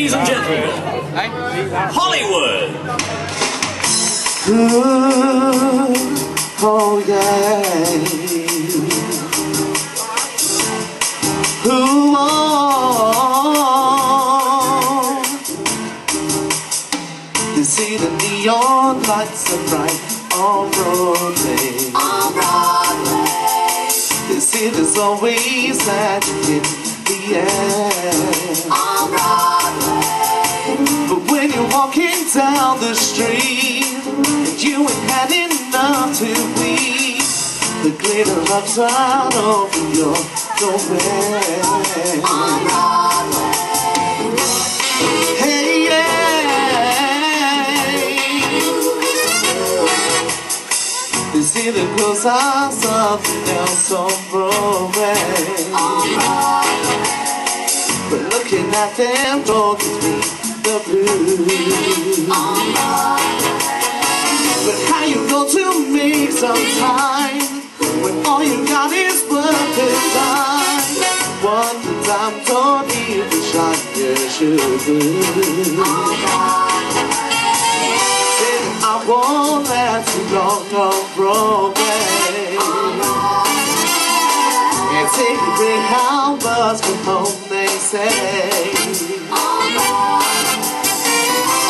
Ladies and gentlemen, Hollywood! Oh yeah. You see the neon lights are bright on Broadway. On Broadway. You see there's always magic in the air. On Broadway. But when you're walking down the street and you ain't had enough to eat, the glitter rubs right over your doorway. On Broadway. Hey, yeah. You see the girls are something else on Broadway. But looking at them don't gives me the blues. But how you go to make some time when all you got is work and time? One time don't even shine your shoes. I won't last too long on Broadway. And take a Greyhound bus from home, they say.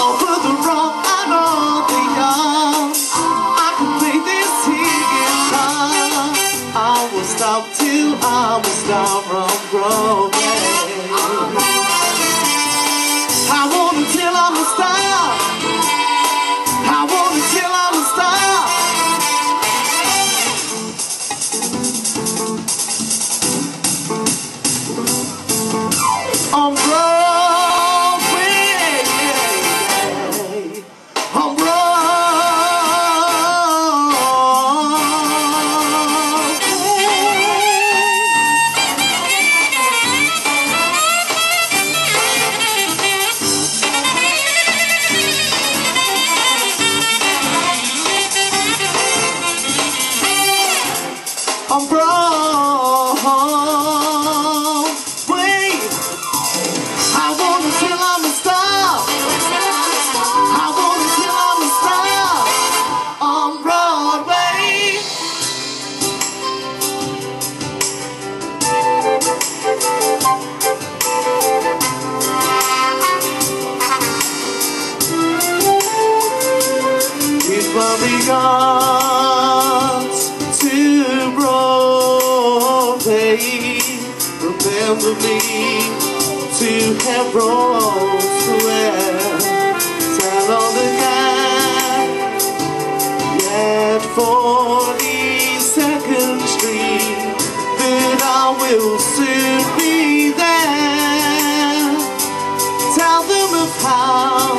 Oh, put the wrong out on the young. I can play this here guitar. I will stop till I will stop on Broadway. I want until I'm a star. I want until I'm a star. On Broadway, on on Broadway, I want until I'm a star. I want until I'm a star on Broadway. Give my regards to Broadway. Remember me to Hebron Square. Tell all the guys at 42nd Street that I will soon be there. Tell them of how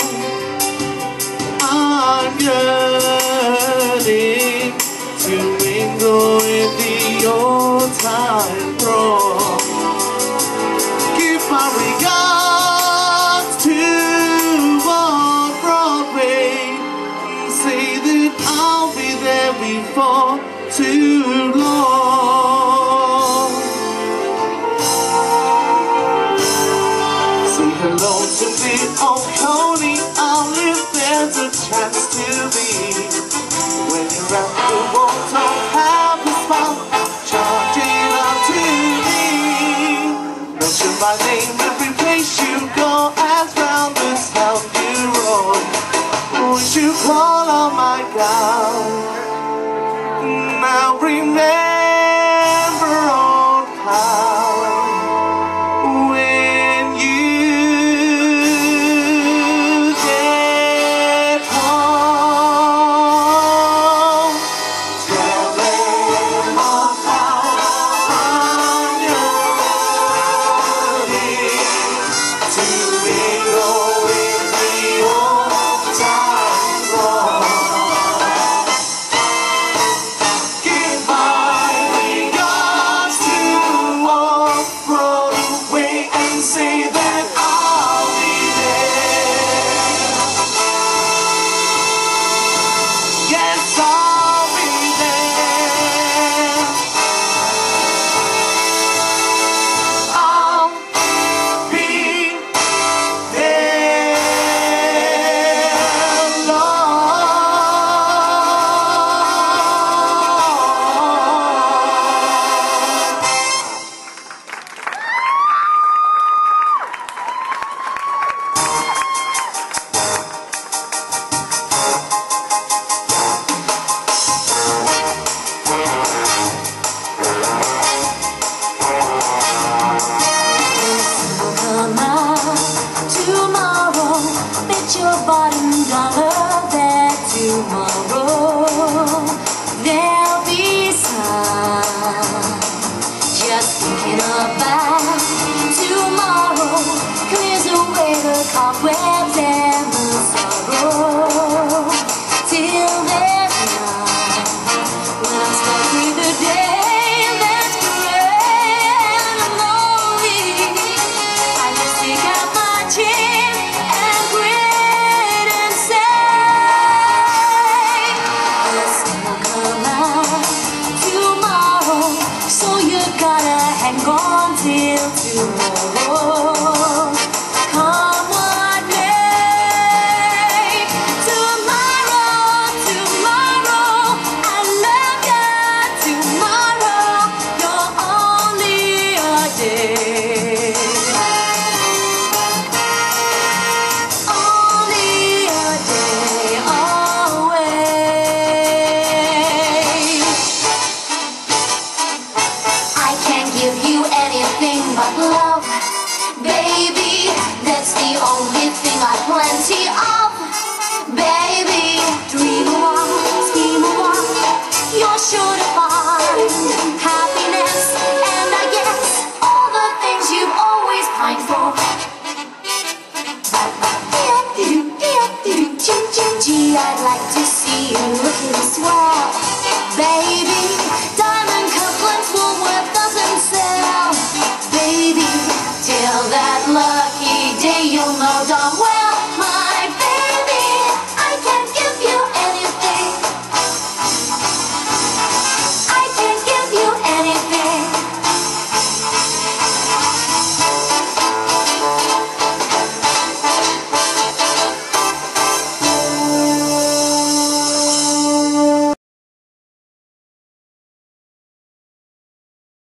I'm yearning to mingle in the old time throng. Give my regards to on Broadway. Say that I'll be there before too long. Say hello to the old Coney Island. There's a chance to be. When you're at the wall, don't have a smile. Charging up to me. Mention my name every place you go. As round this town you roll. Wish you call on my God. Now remember old pal. When you get home, tell them all how I'm yearning to mingle with the old time throng. Give my and gone till tonight.